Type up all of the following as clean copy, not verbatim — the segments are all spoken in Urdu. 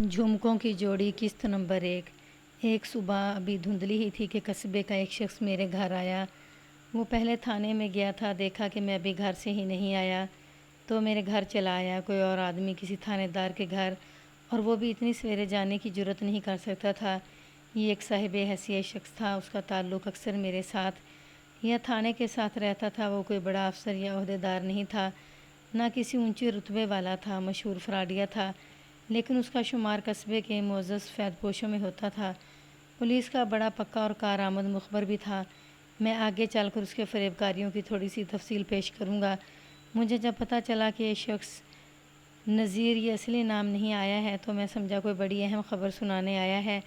جھمکوں کی جوڑی قسط نمبر 1۔ ایک صبح ابھی دھندلی ہی تھی کہ قصبے کا ایک شخص میرے گھر آیا۔ وہ پہلے تھانے میں گیا تھا، دیکھا کہ میں ابھی گھر سے ہی نہیں آیا تو میرے گھر چلا آیا۔ کوئی اور آدمی کسی تھانے دار کے گھر، اور وہ بھی اتنی سویرے جانے کی جرات نہیں کر سکتا تھا۔ یہ ایک صاحب حیثیت شخص تھا، اس کا تعلق اکثر میرے ساتھ یا تھانے کے ساتھ رہتا تھا۔ وہ کوئی بڑا افسر یا عہدیدار نہیں تھا، نہ کسی اونچے رتبے والا تھا، مشہور فراڈیا تھا، لیکن اس کا شمار قصبے کے معزز فیض پوشوں میں ہوتا تھا۔ پولیس کا بڑا پکا اور کارآمد مخبر بھی تھا۔ میں آگے چل کر اس کے فریب کاریوں کی تھوڑی سی تفصیل پیش کروں گا۔ مجھے جب پتہ چلا کہ یہ شخص نذیر یہ اصلی نام نہیں آیا ہے تو میں سمجھا کوئی بڑی اہم خبر سنانے آیا ہے۔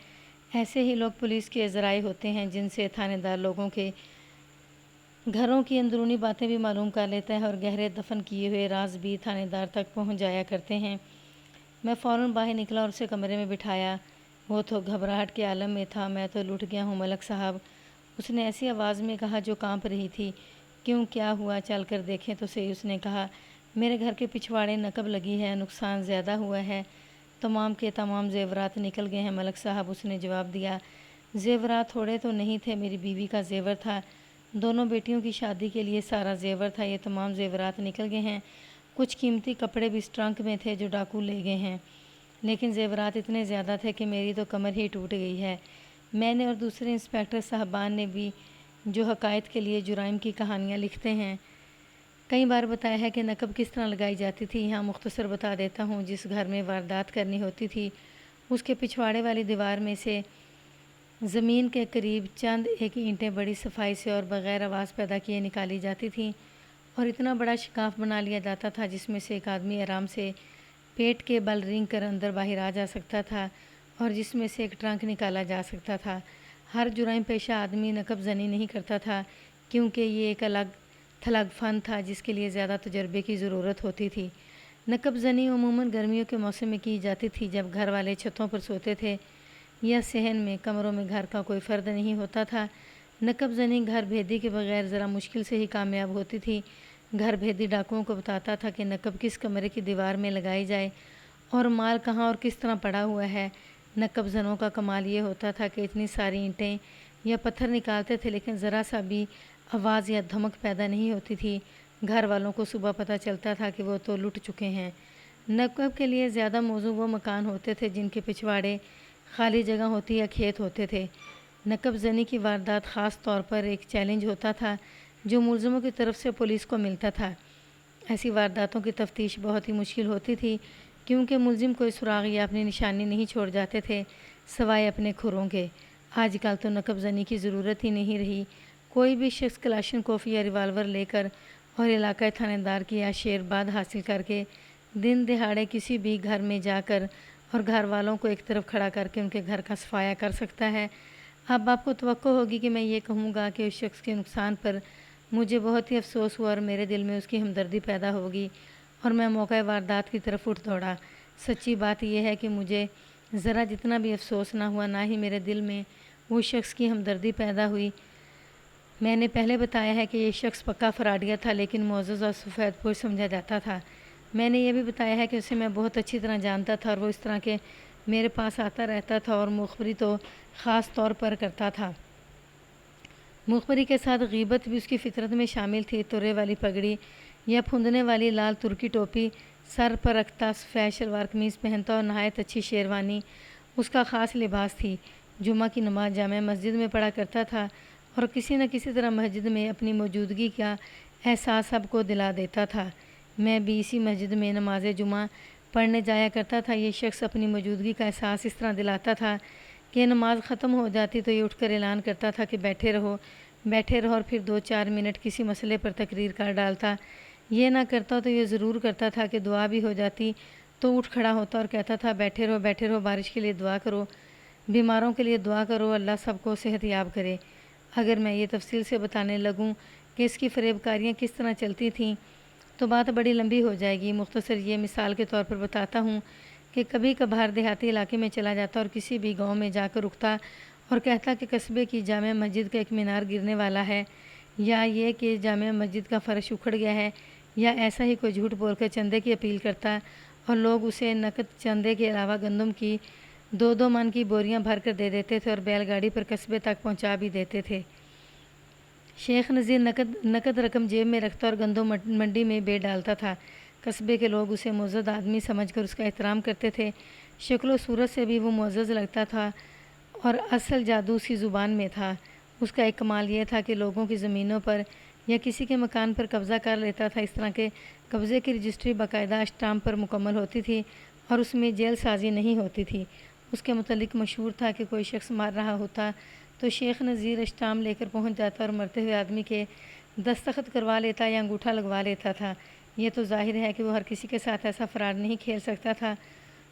ایسے ہی لوگ پولیس کے ذرائع ہوتے ہیں جن سے تھانے دار لوگوں کے گھروں کی اندرونی باتیں بھی معلوم کر لیتا ہے، اور گہرے دفن کیے ہوئے راز بھی تھانے دار تک پہنچ جایا کرتے ہیں۔ میں فوراً باہر نکلا اور اسے کمرے میں بٹھایا۔ وہ تو گھبراہٹ کے عالم میں تھا۔ میں تو لٹ گیا ہوں ملک صاحب، اس نے ایسی آواز میں کہا جو کانپ رہی تھی۔ کیوں، کیا ہوا؟ چل کر دیکھیں تو صحیح، اس نے کہا۔ میرے گھر کے پچھواڑے نقب لگی ہے، نقصان زیادہ ہوا ہے، تمام کے تمام زیورات نکل گئے ہیں ملک صاحب، اس نے جواب دیا۔ زیورات تھوڑے تو نہیں تھے، میری بیوی کا زیور تھا، دونوں بیٹیوں کی شادی کے لیے سارا زیور تھا، یہ تمام زیورات نکل گئے ہیں۔ کچھ قیمتی کپڑے بھی اس ٹرنک میں تھے جو ڈاکو لے گئے ہیں، لیکن زیورات اتنے زیادہ تھے کہ میری تو کمر ہی ٹوٹ گئی ہے۔ میں نے اور دوسرے انسپکٹر صاحبان نے بھی، جو حقائق کے لیے جرائم کی کہانیاں لکھتے ہیں، کئی بار بتایا ہے کہ نقب کس طرح لگائی جاتی تھی۔ یہاں مختصر بتا دیتا ہوں۔ جس گھر میں واردات کرنی ہوتی تھی اس کے پچھواڑے والی دیوار میں سے زمین کے قریب چند ایک اینٹیں بڑی صفائی سے اور بغیر آواز پیدا کیے نکالی جاتی تھیں، اور اتنا بڑا شکاف بنا لیا جاتا تھا جس میں سے ایک آدمی آرام سے پیٹ کے بل رینگ کر اندر باہر آ جا سکتا تھا، اور جس میں سے ایک ٹرنک نکالا جا سکتا تھا۔ ہر جرائم پیشہ آدمی نقب زنی نہیں کرتا تھا، کیونکہ یہ ایک الگ تھلگ فن تھا جس کے لیے زیادہ تجربے کی ضرورت ہوتی تھی۔ نقب زنی عموماً گرمیوں کے موسم میں کی جاتی تھی، جب گھر والے چھتوں پر سوتے تھے یا صحن میں، کمروں میں گھر کا کوئی فرد نہیں ہوتا تھا۔ نقب زنی گھر بھیدی کے بغیر ذرا مشکل سے ہی کامیاب ہوتی تھی۔ گھر بھیدی ڈاکوؤں کو بتاتا تھا کہ نقب کس کمرے کی دیوار میں لگائی جائے اور مال کہاں اور کس طرح پڑا ہوا ہے۔ نقب زنوں کا کمال یہ ہوتا تھا کہ اتنی ساری اینٹیں یا پتھر نکالتے تھے لیکن ذرا سا بھی آواز یا دھمک پیدا نہیں ہوتی تھی۔ گھر والوں کو صبح پتہ چلتا تھا کہ وہ تو لٹ چکے ہیں۔ نقب کے لیے زیادہ موزوں وہ مکان ہوتے تھے جن کے پچھواڑے خالی جگہ ہوتی یا کھیت ہوتے تھے۔ نقب زنی کی واردات خاص طور پر ایک چیلنج ہوتا تھا جو ملزموں کی طرف سے پولیس کو ملتا تھا۔ ایسی وارداتوں کی تفتیش بہت ہی مشکل ہوتی تھی، کیونکہ ملزم کوئی سراغ یا اپنی نشانی نہیں چھوڑ جاتے تھے سوائے اپنے کھروں کے۔ آج کل تو نقب زنی کی ضرورت ہی نہیں رہی۔ کوئی بھی شخص کلاشن کوف یا ریوالور لے کر اور علاقۂ تھانے دار کی آشیرواد حاصل کر کے دن دہاڑے کسی بھی گھر میں جا کر اور گھر والوں کو ایک طرف کھڑا کر کے ان کے گھر کا صفایا کر سکتا ہے۔ اب آپ کو توقع ہوگی کہ میں یہ کہوں گا کہ اس شخص کے نقصان پر مجھے بہت ہی افسوس ہوا اور میرے دل میں اس کی ہمدردی پیدا ہوگی، اور میں موقع واردات کی طرف اٹھ دوڑا۔ سچی بات یہ ہے کہ مجھے ذرا جتنا بھی افسوس نہ ہوا، نہ ہی میرے دل میں اس شخص کی ہمدردی پیدا ہوئی۔ میں نے پہلے بتایا ہے کہ یہ شخص پکا فراڈیا تھا لیکن معزز اور سفید پوش سمجھا جاتا تھا۔ میں نے یہ بھی بتایا ہے کہ اسے میں بہت اچھی طرح جانتا تھا اور وہ اس طرح کے میرے پاس آتا رہتا تھا اور مخبری تو خاص طور پر کرتا تھا۔ مخبری کے ساتھ غیبت بھی اس کی فطرت میں شامل تھی۔ ترے والی پگڑی یا پھندنے والی لال ترکی ٹوپی سر پر رکھتا، سفید شلوار قمیض پہنتا اور نہایت اچھی شیروانی اس کا خاص لباس تھی۔ جمعہ کی نماز جامع مسجد میں پڑھا کرتا تھا اور کسی نہ کسی طرح مسجد میں اپنی موجودگی کا احساس سب کو دلا دیتا تھا۔ میں بھی اسی مسجد میں نماز جمعہ پڑھنے جایا کرتا تھا۔ یہ شخص اپنی موجودگی کا احساس اس طرح دلاتا تھا کہ نماز ختم ہو جاتی تو یہ اٹھ کر اعلان کرتا تھا کہ بیٹھے رہو بیٹھے رہو، اور پھر 2-4 منٹ کسی مسئلے پر تقریر کر ڈالتا۔ یہ نہ کرتا تو یہ ضرور کرتا تھا کہ دعا بھی ہو جاتی تو اٹھ کھڑا ہوتا اور کہتا تھا بیٹھے رہو، بارش کے لیے دعا کرو، بیماروں کے لیے دعا کرو، اللہ سب کو صحت یاب کرے۔ اگر میں یہ تفصیل سے بتانے لگوں کہ اس کی فریب کاریاں کس طرح چلتی تھیں تو بات بڑی لمبی ہو جائے گی۔ مختصر یہ مثال کے طور پر بتاتا ہوں کہ کبھی کبھار دیہاتی علاقے میں چلا جاتا اور کسی بھی گاؤں میں جا کر رکتا اور کہتا کہ قصبے کی جامع مسجد کا ایک مینار گرنے والا ہے، یا یہ کہ جامع مسجد کا فرش اکھڑ گیا ہے، یا ایسا ہی کوئی جھوٹ بول کر چندے کی اپیل کرتا اور لوگ اسے نقد چندے کے علاوہ گندم کی 2-2 من کی بوریاں بھر کر دے دیتے تھے اور بیل گاڑی پر قصبے تک پہنچا بھی دیتے تھے۔ شیخ نذیر نقد رقم جیب میں رکھتا اور گندم منڈی میں بیچ ڈالتا تھا۔ قصبے کے لوگ اسے معزز آدمی سمجھ کر اس کا احترام کرتے تھے۔ شکل و صورت سے بھی وہ معزز لگتا تھا اور اصل جادو اس کی زبان میں تھا۔ اس کا ایک کمال یہ تھا کہ لوگوں کی زمینوں پر یا کسی کے مکان پر قبضہ کر لیتا تھا۔ اس طرح کے قبضے کی رجسٹری باقاعدہ اسٹامپ پر مکمل ہوتی تھی اور اس میں جیل سازی نہیں ہوتی تھی۔ اس کے متعلق مشہور تھا کہ کوئی شخص مار رہا ہوتا تو شیخ نذیر اسٹامپ لے کر پہنچ جاتا اور مرتے ہوئے آدمی کے دستخط کروا لیتا یا انگوٹھا لگوا لیتا تھا۔ یہ تو ظاہر ہے کہ وہ ہر کسی کے ساتھ ایسا فراڈ نہیں کھیل سکتا تھا۔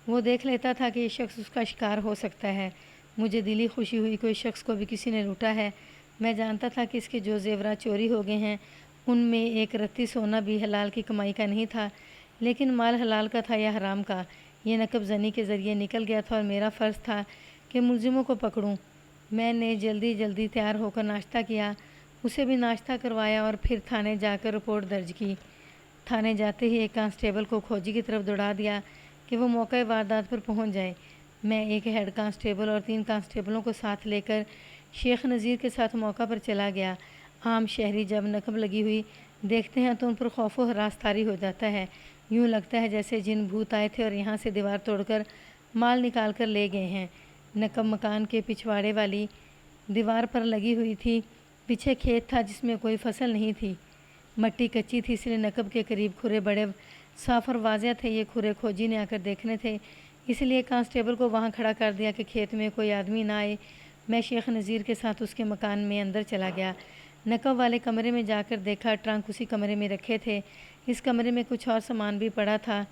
وہ دیکھ لیتا تھا کہ یہ شخص اس کا شکار ہو سکتا ہے۔ مجھے دلی خوشی ہوئی کہ اس شخص کو بھی کسی نے لوٹا ہے۔ میں جانتا تھا کہ اس کے جو زیورات چوری ہو گئے ہیں ان میں ایک رتی سونا بھی حلال کی کمائی کا نہیں تھا، لیکن مال حلال کا تھا یا حرام کا، یہ نقب زنی کے ذریعے نکل گیا تھا اور میرا فرض تھا کہ ملزموں کو پکڑوں۔ میں نے جلدی تیار ہو کر ناشتہ کیا، اسے بھی ناشتہ کروایا اور پھر تھانے جا کر رپورٹ درج کی۔ تھانے جاتے ہی ایک کانسٹیبل کو کھوجی کی طرف دوڑا دیا کہ وہ موقع واردات پر پہنچ جائے۔ میں ایک ہیڈ کانسٹیبل اور 3 کانسٹیبلوں کو ساتھ لے کر شیخ نذیر کے ساتھ موقع پر چلا گیا۔ عام شہری جب نقب لگی ہوئی دیکھتے ہیں تو ان پر خوف و ہراس طاری ہو جاتا ہے، یوں لگتا ہے جیسے جن بھوت آئے تھے اور یہاں سے دیوار توڑ کر مال نکال کر لے گئے ہیں۔ نقب مکان کے پچھواڑے والی دیوار پر لگی ہوئی تھی، پیچھے کھیت تھا جس میں کوئی فصل نہیں تھی، مٹی کچی تھی، اس لیے نقب کے قریب کھرے بڑے صاف اور واضح تھے۔ یہ کھرے کھوجی نے آ کر دیکھنے تھے، اس لیے کانسٹیبل کو وہاں کھڑا کر دیا کہ کھیت میں کوئی آدمی نہ آئے۔ میں شیخ نذیر کے ساتھ اس کے مکان میں اندر چلا گیا۔ نقب والے کمرے میں جا کر دیکھا ٹرنک اسی کمرے میں رکھے تھے۔ اس کمرے میں کچھ اور سامان بھی پڑا تھا،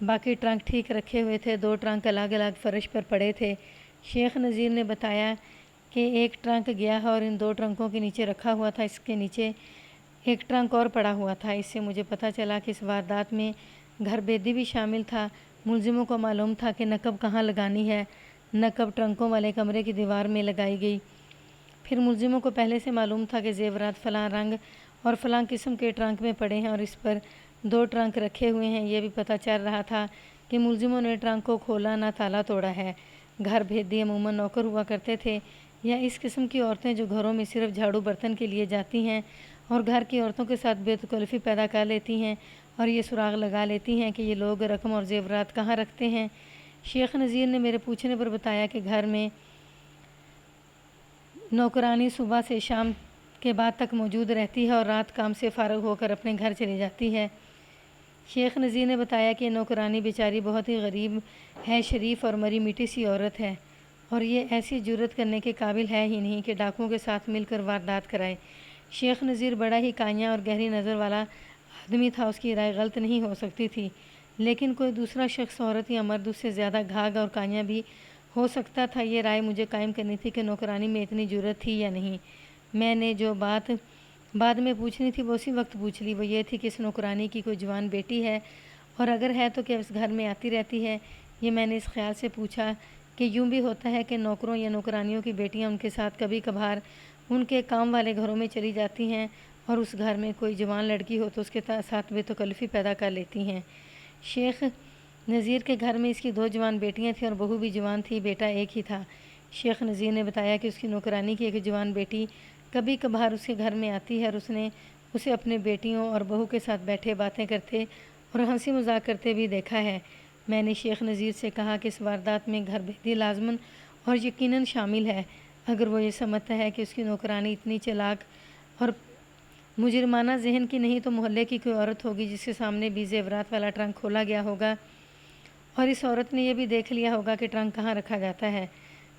باقی ٹرنک ٹھیک رکھے ہوئے تھے۔ 2 ٹرنک الگ الگ فرش پر پڑے تھے۔ شیخ نذیر نے بتایا کہ ایک ٹرنک گیا ہے اور ان 2 ٹرنکوں کے نیچے رکھا ہوا تھا، اس کے نیچے ایک ٹرنک اور پڑا ہوا تھا۔ اس سے مجھے پتہ چلا کہ اس واردات میں گھر بیدی بھی شامل تھا۔ ملزموں کو معلوم تھا کہ نقب کہاں لگانی ہے۔ نقب ٹرنکوں والے کمرے کی دیوار میں لگائی گئی۔ پھر ملزموں کو پہلے سے معلوم تھا کہ زیورات فلاں رنگ اور فلاں قسم کے ٹرنک میں پڑے ہیں اور اس پر 2 ٹرنک رکھے ہوئے ہیں۔ یہ بھی پتہ چل رہا تھا کہ ملزموں نے ٹرنک کو کھولا نہ تالا توڑا ہے۔ گھر بھیدی عموماً نوکر ہوا کرتے تھے یا اس قسم کی عورتیں جو گھروں میں صرف جھاڑو برتن کے لیے جاتی ہیں اور گھر کی عورتوں کے ساتھ بے تکلفی پیدا کر لیتی ہیں اور یہ سراغ لگا لیتی ہیں کہ یہ لوگ رقم اور زیورات کہاں رکھتے ہیں۔ شیخ نذیر نے میرے پوچھنے پر بتایا کہ گھر میں نوکرانی صبح سے شام کے بعد تک موجود رہتی ہے اور رات کام سے فارغ ہو کر اپنے گھر چلی جاتی ہے۔ شیخ نذیر نے بتایا کہ نوکرانی بیچاری بہت ہی غریب ہے، شریف اور مری میٹھی سی عورت ہے اور یہ ایسی جرت کرنے کے قابل ہے ہی نہیں کہ ڈاکوؤں کے ساتھ مل کر واردات کرائے۔ شیخ نذیر بڑا ہی کائنیا اور گہری نظر والا آدمی تھا، اس کی رائے غلط نہیں ہو سکتی تھی، لیکن کوئی دوسرا شخص عورت یا مرد اس سے زیادہ گھاگ اور کائنیا بھی ہو سکتا تھا۔ یہ رائے مجھے قائم کرنی تھی کہ نوکرانی میں اتنی جرت تھی یا نہیں۔ میں نے جو بات بعد میں پوچھنی تھی وہ اسی وقت پوچھ لی، وہ یہ تھی کہ اس نوکرانی کی کوئی جوان بیٹی ہے اور اگر ہے تو کیا اس گھر میں آتی رہتی ہے؟ یہ میں نے اس خیال سے پوچھا کہ یوں بھی ہوتا ہے کہ نوکروں یا نوکرانیوں کی بیٹیاں ان کے ساتھ کبھی کبھار ان کے کام والے گھروں میں چلی جاتی ہیں اور اس گھر میں کوئی جوان لڑکی ہو تو اس کے ساتھ بے تکلفی پیدا کر لیتی ہیں۔ شیخ نذیر کے گھر میں اس کی 2 جوان بیٹیاں تھیں اور بہو بھی جوان تھی، بیٹا ایک ہی تھا۔ شیخ نذیر نے بتایا کہ اس کی نوکرانی کی ایک جوان بیٹی کبھی کبھار اس کے گھر میں آتی ہے اور اس نے اسے اپنے بیٹیوں اور بہو کے ساتھ بیٹھے باتیں کرتے اور ہنسی مذاق کرتے بھی دیکھا ہے۔ میں نے شیخ نذیر سے کہا کہ اس واردات میں گھر بھیدی لازماً اور یقیناً شامل ہے۔ اگر وہ یہ سمجھتا ہے کہ اس کی نوکرانی اتنی چلاک اور مجرمانہ ذہن کی نہیں تو محلے کی کوئی عورت ہوگی جس کے سامنے بھی زیورات والا ٹرنک کھولا گیا ہوگا اور اس عورت نے یہ بھی دیکھ لیا ہوگا کہ ٹرنک کہاں رکھا جاتا ہے۔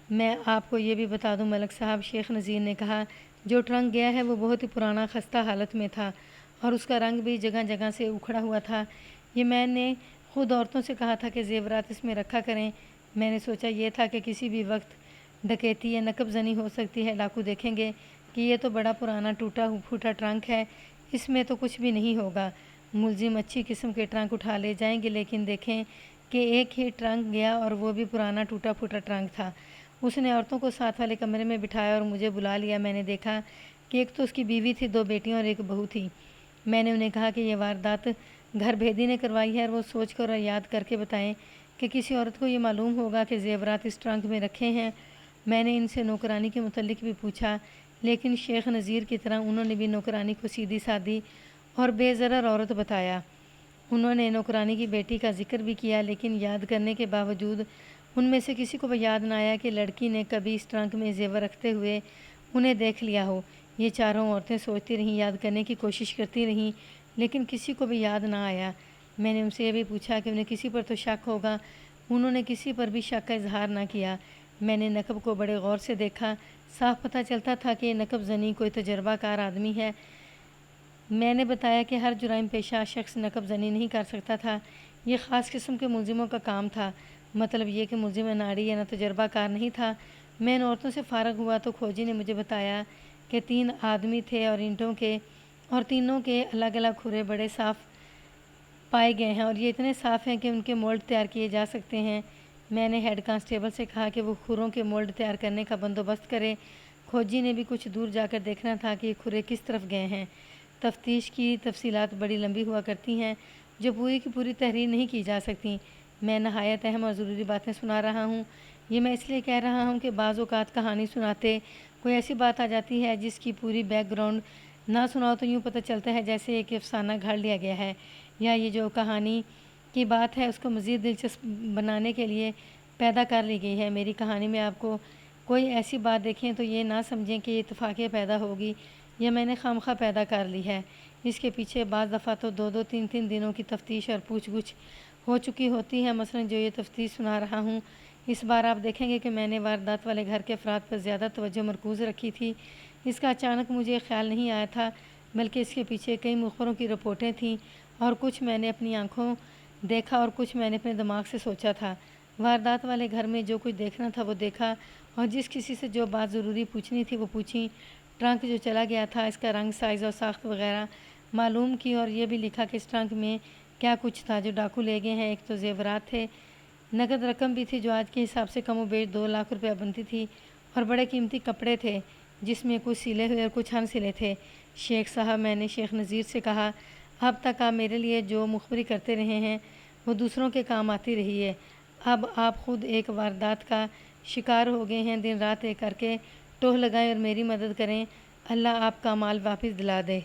میں آپ کو یہ بھی بتا دوں ملک صاحب، شیخ نذیر نے کہا، جو ٹرنک گیا ہے وہ بہت ہی پرانا خستہ حالت میں تھا اور اس کا رنگ بھی جگہ جگہ سے اکھڑا ہوا تھا۔ یہ میں نے خود عورتوں سے کہا تھا کہ زیورات اس میں رکھا کریں۔ میں نے سوچا یہ تھا کہ کسی بھی وقت ڈکیتی یا نقب زنی ہو سکتی ہے، ڈاکو دیکھیں گے کہ یہ تو بڑا پرانا ٹوٹا پھوٹا ٹرنک ہے، اس میں تو کچھ بھی نہیں ہوگا۔ ملزم اچھی قسم کے ٹرنک اٹھا لے جائیں گے، لیکن دیکھیں کہ ایک ہی ٹرنک گیا اور وہ بھی پرانا ٹوٹا پھوٹا ٹرنک تھا۔ اس نے عورتوں کو ساتھ والے کمرے میں بٹھایا اور مجھے بلا لیا۔ میں نے دیکھا کہ ایک تو اس کی بیوی تھی، 2 بیٹیاں اور ایک بہو تھی۔ میں نے انہیں کہا کہ یہ واردات گھر بھیدی نے کروائی ہے اور وہ سوچ کر اور یاد کر کے بتائیں کہ کسی عورت کو یہ معلوم ہوگا کہ زیورات اس ٹرنک میں رکھے ہیں۔ میں نے ان سے نوکرانی کے متعلق بھی پوچھا، لیکن شیخ نذیر کی طرح انہوں نے بھی نوکرانی کو سیدھی سادی اور بے ضرر عورت بتایا۔ انہوں نے نوکرانی کی بیٹی کا ذکر بھی کیا، لیکن یاد کرنے کے باوجود ان میں سے کسی کو بھی یاد نہ آیا کہ لڑکی نے کبھی اس ٹرنک میں زیور رکھتے ہوئے انہیں دیکھ لیا ہو۔ یہ چاروں عورتیں سوچتی رہیں، یاد کرنے کی کوشش کرتی رہیں، لیکن کسی کو بھی یاد نہ آیا۔ میں نے ان سے یہ بھی پوچھا کہ انہیں کسی پر تو شک ہوگا۔ انہوں نے کسی پر بھی شک کا اظہار نہ کیا۔ میں نے نقب کو بڑے غور سے دیکھا، صاف پتہ چلتا تھا کہ یہ نقب زنی کوئی تجربہ کار آدمی ہے۔ میں نے بتایا کہ ہر جرائم پیشہ شخص نقب زنی نہیں کر سکتا تھا، یہ خاص قسم کے ملزموں کا کام تھا۔ مطلب یہ کہ ملزم اناڑی یا نہ تجربہ کار نہیں تھا۔ میں ان عورتوں سے فارغ ہوا تو کھوجی نے مجھے بتایا کہ 3 آدمی تھے اور اینٹوں کے، اور تینوں کے الگ الگ کھرے بڑے صاف پائے گئے ہیں اور یہ اتنے صاف ہیں کہ ان کے مولڈ تیار کیے جا سکتے ہیں۔ میں نے ہیڈ کانسٹیبل سے کہا کہ وہ کھروں کے مولڈ تیار کرنے کا بندوبست کرے۔ کھوجی نے بھی کچھ دور جا کر دیکھنا تھا کہ یہ کھرے کس طرف گئے ہیں۔ تفتیش کی تفصیلات بڑی لمبی ہوا کرتی ہیں جو پوری کی پوری تحریر نہیں کی جا سکتی۔ میں نہایت اہم اور ضروری باتیں سنا رہا ہوں۔ یہ میں اس لیے کہہ رہا ہوں کہ بعض اوقات کہانی سناتے کوئی ایسی بات آ جاتی ہے جس کی پوری بیک گراؤنڈ نہ سناؤ تو یوں پتہ چلتا ہے جیسے ایک افسانہ گھڑ لیا گیا ہے، یا یہ جو کہانی کی بات ہے اس کو مزید دلچسپ بنانے کے لیے پیدا کر لی گئی ہے۔ میری کہانی میں آپ کو کوئی ایسی بات دیکھیں تو یہ نہ سمجھیں کہ یہ اتفاقیہ پیدا ہوگی یا میں نے خواہ پیدا کر لی ہے۔ اس کے پیچھے بعض دفعہ تو 2 3 دنوں کی تفتیش اور پوچھ گچھ ہو چکی ہوتی ہے۔ مثلاً جو یہ تفتیش سنا رہا ہوں، اس بار آپ دیکھیں گے کہ میں نے واردات والے گھر کے افراد پر زیادہ توجہ مرکوز رکھی تھی۔ اس کا اچانک مجھے خیال نہیں آیا تھا، بلکہ اس کے پیچھے کئی مخبروں کی رپورٹیں تھیں، اور کچھ میں نے اپنی آنکھوں دیکھا اور کچھ میں نے اپنے دماغ سے سوچا تھا۔ واردات والے گھر میں جو کچھ دیکھنا تھا وہ دیکھا، اور جس کسی سے جو بات ضروری پوچھنی تھی وہ پوچھی۔ ٹرنک جو چلا گیا تھا، اس کا رنگ، سائز اور ساخت وغیرہ معلوم کی، اور یہ بھی لکھا کہ اس ٹرنک میں کیا کچھ تھا جو ڈاکو لے گئے ہیں۔ ایک تو زیورات تھے، نقد رقم بھی تھی جو آج کے حساب سے کم و بیش 2 لاکھ روپے بنتی تھی، اور بڑے قیمتی کپڑے تھے جس میں کچھ سلے ہوئے اور کچھ ان سلے تھے۔ شیخ صاحب، میں نے شیخ نذیر سے کہا، اب تک آپ میرے لیے جو مخبری کرتے رہے ہیں وہ دوسروں کے کام آتی رہی ہے، اب آپ خود ایک واردات کا شکار ہو گئے ہیں۔ دن رات ایک کر کے ٹوہ لگائیں اور میری مدد کریں، اللہ آپ کا مال واپس دلا دے۔